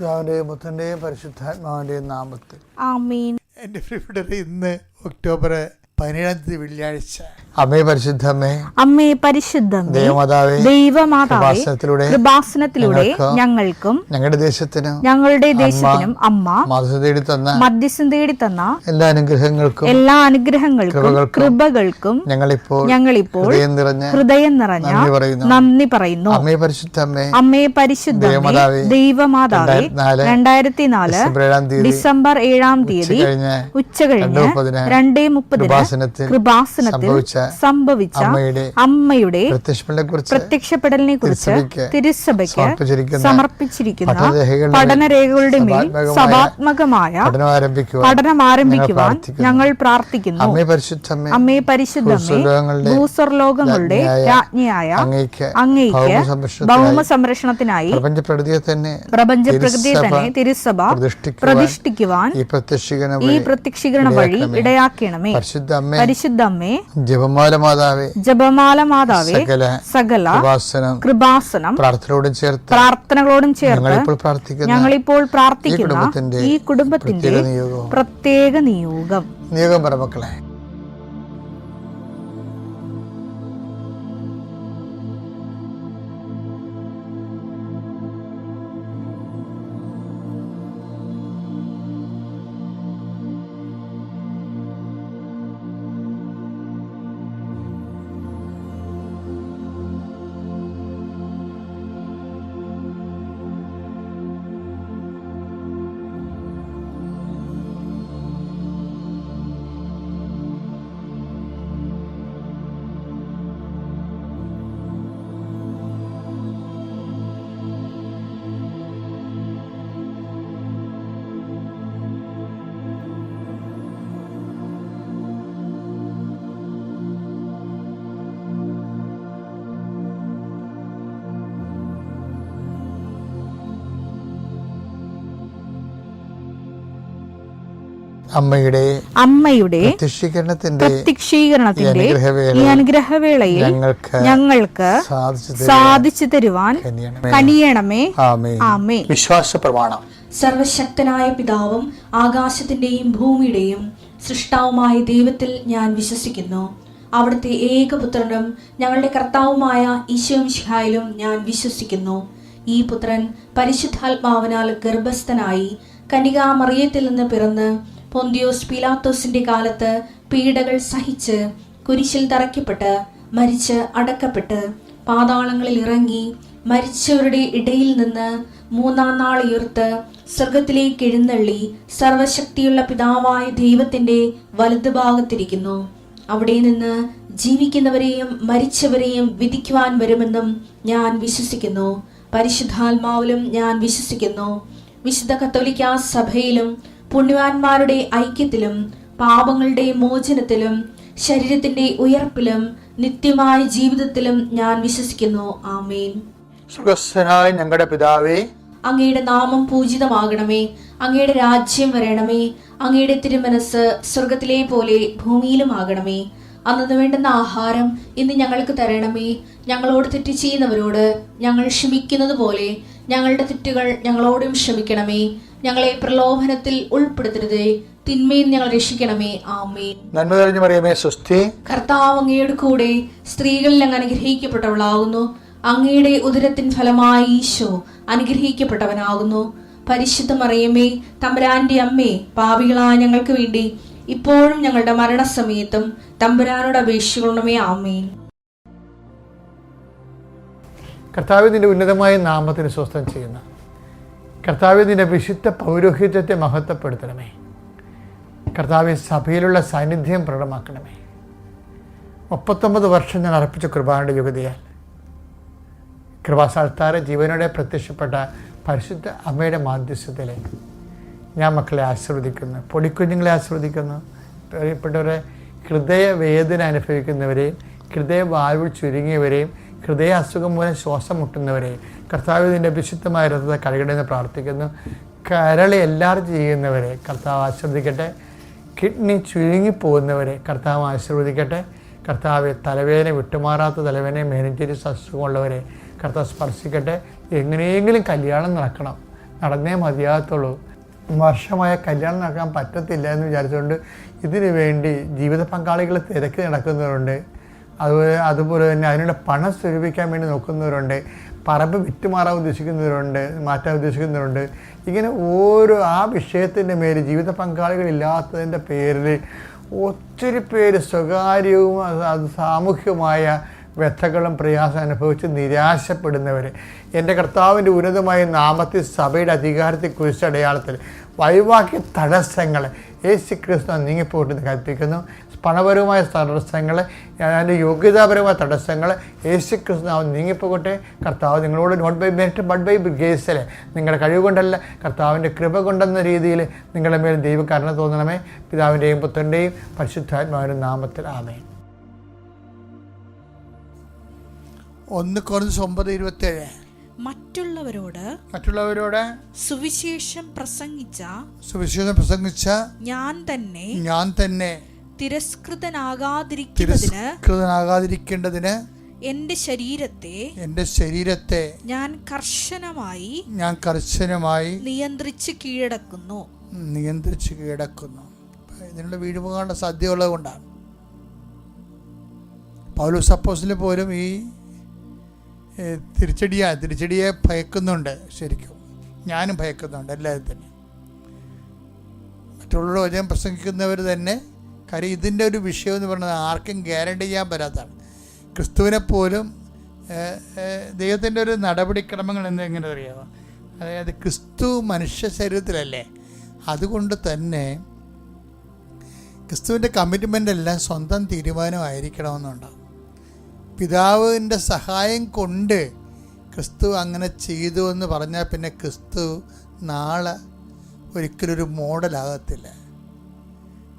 പിതാവിന്റെയും പുത്രന്റെയും പരിശുദ്ധാത്മാവിന്റെയും നാമത്തിൽ ആമേൻ. എൻ്റെ പ്രിയപ്പെട്ടവരെ, ഇന്ന് ഒക്ടോബർ 17 വെള്ളിയാഴ്ച. അമ്മേ പരിശുദ്ധമ്മേ, അമ്മേ പരിശുദ്ധമ്മേ, ദൈവമാതാവേ, ദൈവമാതാവേ, കൃപാസനത്തിലൂടെ ഞങ്ങൾക്കും ഞങ്ങളുടെ ദേശത്തിനും അമ്മ മധ്യസ്ഥം തേടി തന്ന എല്ലാ അനുഗ്രഹങ്ങൾക്കും കൃപകൾക്കും ഞങ്ങളിപ്പോൾ ഹൃദയം നിറഞ്ഞ നന്ദി പറയുന്നു. അമ്മേ പരിശുദ്ധമ്മേ, അമ്മേ പരിശുദ്ധമ്മേ, ദൈവമാതാവേ, 2004 ഡിസംബർ 7 ഉച്ചകഴിഞ്ഞ് 2:30 കൃപാസനത്തിൽ സംഭവിച്ച അമ്മയുടെ പ്രത്യക്ഷപ്പെടലിനെ കുറിച്ച് തിരുസഭയ്ക്ക് സമർപ്പിച്ചിരിക്കുന്ന പഠനരേഖകളുടെ മേൽ സഭാത്മകമായ പഠനം ആരംഭിക്കുവാൻ ഞങ്ങൾ പ്രാർത്ഥിക്കുന്നു. അമ്മേ പരിശുദ്ധമ്മേ, ഭൂസ്വർലോകങ്ങളുടെ രാജ്ഞിയായ അങ്ങയ്ക്ക് ഭൗമ സംരക്ഷണത്തിനായി പ്രപഞ്ചപ്രകൃതിയെ തന്നെ തിരുസഭ പ്രതിഷ്ഠിക്കുവാൻ ഈ പ്രത്യക്ഷീകരണ വഴി ഇടയാക്കണമേ. പരിശുദ്ധമ്മേ, ജപമാല മാതാവേ, സകല കൃപാസനം പ്രാർത്ഥനകളോടും ചേർത്ത് ഞങ്ങളിപ്പോൾ പ്രാർത്ഥിക്കുന്ന ഈ കുടുംബത്തിന്റെ പ്രത്യേക നിയോഗം പറമക്കളെ. അമ്മയുടെ പ്രത്യക്ഷീകരണത്തിന്റെ ഈ അനുഗ്രഹവേളയിൽ ഞങ്ങൾക്ക് സാധിച്ചു തരുവാൻ കനിയണമേ. ആമേൻ. വിശ്വാസ പ്രമാണം. സർവശക്തനായ പിതാവും ആകാശത്തിന്റെയും ഭൂമിയുടെയും സൃഷ്ടാവുമായ ദൈവത്തിൽ ഞാൻ വിശ്വസിക്കുന്നു. അവിടുത്തെ ഏകപുത്രനും ഞങ്ങളുടെ കർത്താവുമായ ഈശോമിശിഹായിലും ഞാൻ വിശ്വസിക്കുന്നു. ഈ പുത്രൻ പരിശുദ്ധാത്മാവിനാൽ ഗർഭസ്ഥനായി കന്യകാമറിയത്തിൽ നിന്ന് പിറന്ന് പൊന്തിയോസ് പീലാത്തോസിന്റെ കാലത്ത് പീഡകൾ സഹിച്ച് കുരിശിൽ തറയ്ക്കപ്പെട്ട് മരിച്ച് അടക്കപ്പെട്ട് പാതാളങ്ങളിൽ ഇറങ്ങി മരിച്ചവരുടെ ഇടയിൽ നിന്ന് 3-ാം നാൾ ഉയർത്ത് സ്വർഗത്തിലേക്ക് എഴുന്നള്ളി സർവശക്തിയുള്ള പിതാവായ ദൈവത്തിന്റെ വലതുഭാഗത്തിരിക്കുന്നു. അവിടെ നിന്ന് ജീവിക്കുന്നവരെയും മരിച്ചവരെയും വിധിക്കുവാൻ വരുമെന്നും ഞാൻ വിശ്വസിക്കുന്നു. പരിശുദ്ധാത്മാവിലും ഞാൻ വിശ്വസിക്കുന്നു. വിശുദ്ധ കത്തോലിക്കാ സഭയിലും പുണ്യവാന്മാരുടെ ഐക്യത്തിലും പാപങ്ങളുടെ മോചനത്തിലും ശരീരത്തിന്റെ ഉയർപ്പിലും നിത്യമായ ജീവിതത്തിലും ഞാൻ വിശ്വസിക്കുന്നു. ആമേൻ. സ്വർഗ്ഗസ്ഥനായ ഞങ്ങളുടെ പിതാവേ, അങ്ങയുടെ നാമം പൂജിതമാകണമേ. അങ്ങയുടെ രാജ്യം വരണമേ. അങ്ങയുടെ തിരുമനസ് സ്വർഗത്തിലെ പോലെ ഭൂമിയിലും ആകണമേ. അന്നു വേണ്ടുന്ന ആഹാരം ഇന്ന് ഞങ്ങൾക്ക് തരണമേ. ഞങ്ങളോട് തെറ്റ് ചെയ്യുന്നവരോട് ഞങ്ങൾ ക്ഷമിക്കുന്നത് പോലെ ഞങ്ങളുടെ തെറ്റുകൾ ഞങ്ങളോടും ക്ഷമിക്കണമേ. ഞങ്ങളെ പ്രലോഭനത്തിൽ ഉൾപ്പെടുത്തരുതേ, തിന്മയിൽ ഞങ്ങൾ രക്ഷിക്കണമേ. ആമേൻ. നന്മ നിറഞ്ഞ മറിയമേ, സ്വസ്തി. കർത്താവ് അങ്ങയുടെ കൂടെ സ്ത്രീകളിൽ അങ്ങ് അനുഗ്രഹിക്കപ്പെട്ടവളാകുന്നു. അങ്ങയുടെ ഉദരത്തിൻ ഫലമായി ഈശോ അനുഗ്രഹിക്കപ്പെട്ടവനാകുന്നു. പരിശുദ്ധ മറിയമേ, തമ്പുരാന്റെ അമ്മേ, പാപികളായ ഞങ്ങൾക്ക് വേണ്ടി ഇപ്പോഴും ഞങ്ങളുടെ മരണസമയത്തും തമ്പുരാനോട് അപേക്ഷിക്കണമേ. ആമേൻ. കർത്താവേ, നിന്റെ ഉന്നതമായ നാമത്തിന് സ്വസ്ഥം ചെയ്യുന്ന കർത്താവേ, നിന്റെ വിശുദ്ധ പൗരോഹിത്യത്തെ മഹത്വപ്പെടുത്തണമേ. കർത്താവേ, സഭയിലുള്ള സാന്നിധ്യം പ്രകടമാക്കണമേ. 39 വർഷം ഞാൻ അർപ്പിച്ച കൃപായുടെ യുഗതിയാൽ കൃപാസ്ഥാനത്താരെ ജീവനോടെ പ്രത്യക്ഷപ്പെട്ട പരിശുദ്ധ അമ്മയുടെ മാധ്യസ്ഥത്തിലെ ഞാൻ മക്കളെ ആശീർവദിക്കുന്നു, പൊടിക്കുഞ്ഞുങ്ങളെ ആശീർവദിക്കുന്നു. പ്രിയപ്പെട്ടവരെ, ഹൃദയവേദന അനുഭവിക്കുന്നവരെയും ഹൃദയവാൽവ് ചുരുങ്ങിയവരെയും ഹൃദയ അസുഖം മൂലം ശ്വാസം മുട്ടുന്നവരെയും കർത്താവ് ഇതിൻ്റെ വിശുദ്ധമായ രഥത്തെ കഴുകണമെന്ന് പ്രാർത്ഥിക്കുന്നു. കരളി എലാർജി ചെയ്യുന്നവരെ കർത്താവ് ആശീർവദിക്കട്ടെ. കിഡ്നി ചുരുങ്ങിപ്പോകുന്നവരെ കർത്താവ് ആശീർവദിക്കട്ടെ. കർത്താവ് തലവേദന വിട്ടുമാറാത്ത തലവേദന മെനിഞ്ചൈറ്റിസ് അസുഖമുള്ളവരെ കർത്താവ് സ്പർശിക്കട്ടെ. എങ്ങനെയെങ്കിലും കല്യാണം നടക്കണം, നടന്നേ മതിയാകത്തുള്ളൂ. വർഷമായ കല്യാണം നടക്കാൻ പറ്റത്തില്ല എന്ന് വിചാരിച്ചുകൊണ്ട് ഇതിനു വേണ്ടി ജീവിത പങ്കാളികൾ തിരക്കി നടക്കുന്നവരുണ്ട്. അതുപോലെ തന്നെ അതിനുള്ള പണം സ്വരൂപിക്കാൻ വേണ്ടി നോക്കുന്നവരുണ്ട്. പറമ്പ് വിറ്റുമാറാൻ ഉദ്ദേശിക്കുന്നവരുണ്ട്, മാറ്റാൻ ഉദ്ദേശിക്കുന്നവരുണ്ട്. ഇങ്ങനെ ഓരോ ആ വിഷയത്തിൻ്റെ മേൽ ജീവിത പങ്കാളികളില്ലാത്തതിൻ്റെ പേരിൽ ഒത്തിരി പേര് സ്വകാര്യവും അത് സാമൂഹ്യമായ വ്യഥകളും പ്രയാസം അനുഭവിച്ച് നിരാശപ്പെടുന്നവർ എൻ്റെ കർത്താവിൻ്റെ ഉന്നതമായ നാമത്തിൽ സഭയുടെ അധികാരത്തിൽ കുരിശടയാളത്തിൽ വൈവാഹിക തടസ്സങ്ങൾ യേശു ക്രിസ്തു നീങ്ങിപ്പോട്ടെന്ന് കൽപ്പിക്കുന്നു. പണപരമായ തടസ്സങ്ങൾ, അതിൻ്റെ യോഗ്യതാപരമായ തടസ്സങ്ങൾ യേശു ക്രിസ്തു നീങ്ങിപ്പോകട്ടെ. കർത്താവ് നിങ്ങളോട് not by merit but by grace, നിങ്ങളുടെ കഴിവ് കൊണ്ടല്ല കർത്താവിൻ്റെ കൃപ കൊണ്ടെന്ന രീതിയിൽ നിങ്ങളുടെ മേൽ ദൈവകരുണ തോന്നണമേ. പിതാവിൻ്റെയും പുത്രൻ്റെയും പരിശുദ്ധാത്മാവിൻ്റെ നാമത്തിൽ ആമേൻ. 1 Corinthians 9:27 മറ്റുള്ളവരോട് സുവിശേഷം പ്രസംഗിച്ച ഞാൻ തന്നെ തിരസ്കൃതനാകാതിരിക്കേണ്ടതിന് എന്റെ ശരീരത്തെ ഞാൻ കർശനമായി നിയന്ത്രിച്ച് കീഴടക്കുന്നു. ഇതിനുള്ള വീഴുപോകാനുള്ള സാധ്യതയുള്ളത് കൊണ്ടാണ് പൗലോസ് അപ്പോസ്തലൻ പോലും ഈ തിരിച്ചടിയെ ഭയക്കുന്നുണ്ട്. ശരിക്കും ഞാനും ഭയക്കുന്നുണ്ട് എല്ലാവരും തന്നെ. മറ്റുള്ളവരുടെ വചനം പ്രസംഗിക്കുന്നവർ തന്നെ. കാര്യം ഇതിൻ്റെ ഒരു വിഷയം എന്ന് പറയുന്നത് ആർക്കും ഗ്യാരണ്ടി ചെയ്യാൻ പറ്റാത്തതാണ്. ക്രിസ്തുവിനെ പോലും ദൈവത്തിൻ്റെ ഒരു നടപടിക്രമങ്ങൾ എങ്ങനെ അറിയാമോ? അതായത് ക്രിസ്തു മനുഷ്യ ശരീരത്തിലല്ലേ, അതുകൊണ്ട് തന്നെ ക്രിസ്തുവിൻ്റെ കമ്മിറ്റ്മെൻ്റ് എല്ലാം സ്വന്തം തീരുമാനമായിരിക്കണമെന്നുണ്ടാവും. പിതാവിൻ്റെ സഹായം കൊണ്ട് ക്രിസ്തു അങ്ങനെ ചെയ്തു എന്ന് പറഞ്ഞാൽ പിന്നെ ക്രിസ്തു നാളെ ഒരിക്കലൊരു മോഡലാകത്തില്ല.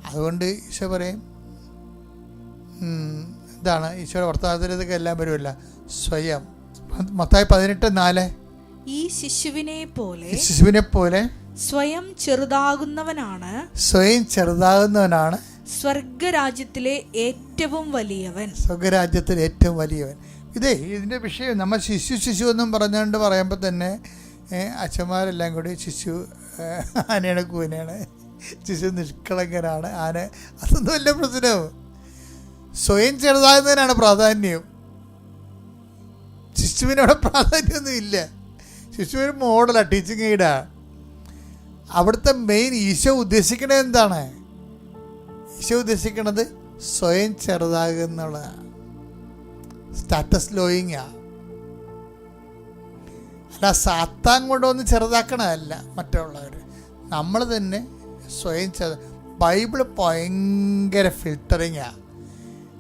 അതുകൊണ്ട് ഈശോ പറയും, ഇതാണ് ഈശോയുടെ വർത്തമാനത്തിലേക്ക് എല്ലാം വരുമല്ല, സ്വയം. മത്തായി 18:4 ഈ ശിശുവിനെ പോലെ സ്വയം ചെറുതാകുന്നവനാണ് സ്വർഗരാജ്യത്തിലെ ഏറ്റവും വലിയവൻ. ഇതിൻ്റെ വിഷയം നമ്മൾ ശിശു എന്നും പറഞ്ഞുകൊണ്ട് പറയുമ്പോൾ തന്നെ അച്ഛന്മാരെല്ലാം കൂടി ശിശു ആനയാണ്, കൂനയാണ്, ശിശു നിഷ്കളങ്കനാണ്, ആന, അതൊന്നും വല്ല പ്രശ്നവും. സ്വയം ചെറുതാകുന്നതിനാണ് പ്രാധാന്യം. ശിശുവിനവിടെ പ്രാധാന്യമൊന്നും ഇല്ല. ശിശുവിന് മോഡലാണ്, ടീച്ചിങ് എയ്ഡാ. അവിടുത്തെ മെയിൻ ഈശോ ഉദ്ദേശിക്കണത് എന്താണ്? ഈശോ ഉദ്ദേശിക്കണത് സ്വയം ചെറുതാകുന്നുള്ളതാണ്. സ്റ്റാറ്റസ് ലോയിങ്ങാ. അല്ല സാത്താൻ കൊണ്ടൊന്നും ചെറുതാക്കണമല്ല മറ്റുള്ളവർ, നമ്മൾ തന്നെ സ്വയം ബൈബിള് ഭയങ്കര ഫിൽട്ടറിങ്ങാണ്.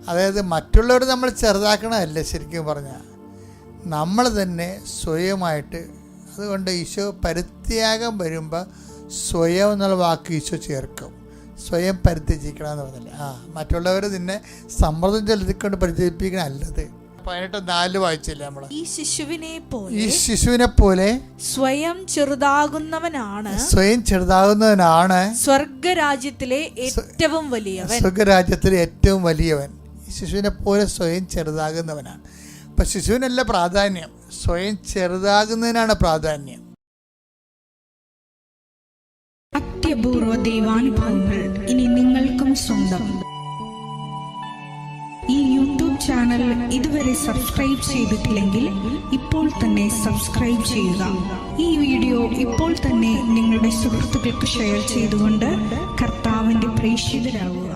അതായത് മറ്റുള്ളവർ നമ്മൾ ചെറുതാക്കണമല്ല, ശരിക്കും പറഞ്ഞാൽ നമ്മൾ തന്നെ സ്വയമായിട്ട്. അതുകൊണ്ട് ഈശോ പരിത്യാഗം വരുമ്പോൾ സ്വയം എന്നുള്ള വാക്ക് ഈശോ ചേർക്കും. സ്വയം പരിത്യജിക്കണം എന്ന് പറഞ്ഞില്ലേ. മറ്റുള്ളവർ നിന്നെ സമ്മർദ്ദം ചെലുത്തിക്കൊണ്ട് പരിത്യജിപ്പിക്കണം അല്ലത്. 18:4 വായിച്ചില്ലേ നമ്മൾ? ഈ ശിശുവിനെ പോലെ സ്വയം ചെറുതാകുന്നവനാണ് സ്വർഗരാജ്യത്തിലെ ഏറ്റവും വലിയവൻ. ഈ ശിശുവിനെ പോലെ സ്വയം ചെറുതാകുന്നവനാണ്. അപ്പം ശിശുവിനല്ല പ്രാധാന്യം, സ്വയം ചെറുതാകുന്നതിനാണ് പ്രാധാന്യം. അത്യപൂർവ ദൈവാനുഭവങ്ങൾ ഇനി നിങ്ങൾക്കും സ്വന്തം. ഈ യൂട്യൂബ് ചാനൽ ഇതുവരെ സബ്സ്ക്രൈബ് ചെയ്തിട്ടില്ലെങ്കിൽ ഇപ്പോൾ തന്നെ സബ്സ്ക്രൈബ് ചെയ്യുക. ഈ വീഡിയോ ഇപ്പോൾ തന്നെ നിങ്ങളുടെ സുഹൃത്തുക്കൾക്ക് ഷെയർ ചെയ്തുകൊണ്ട് കർത്താവിന്റെ പ്രേക്ഷിതരാകുക.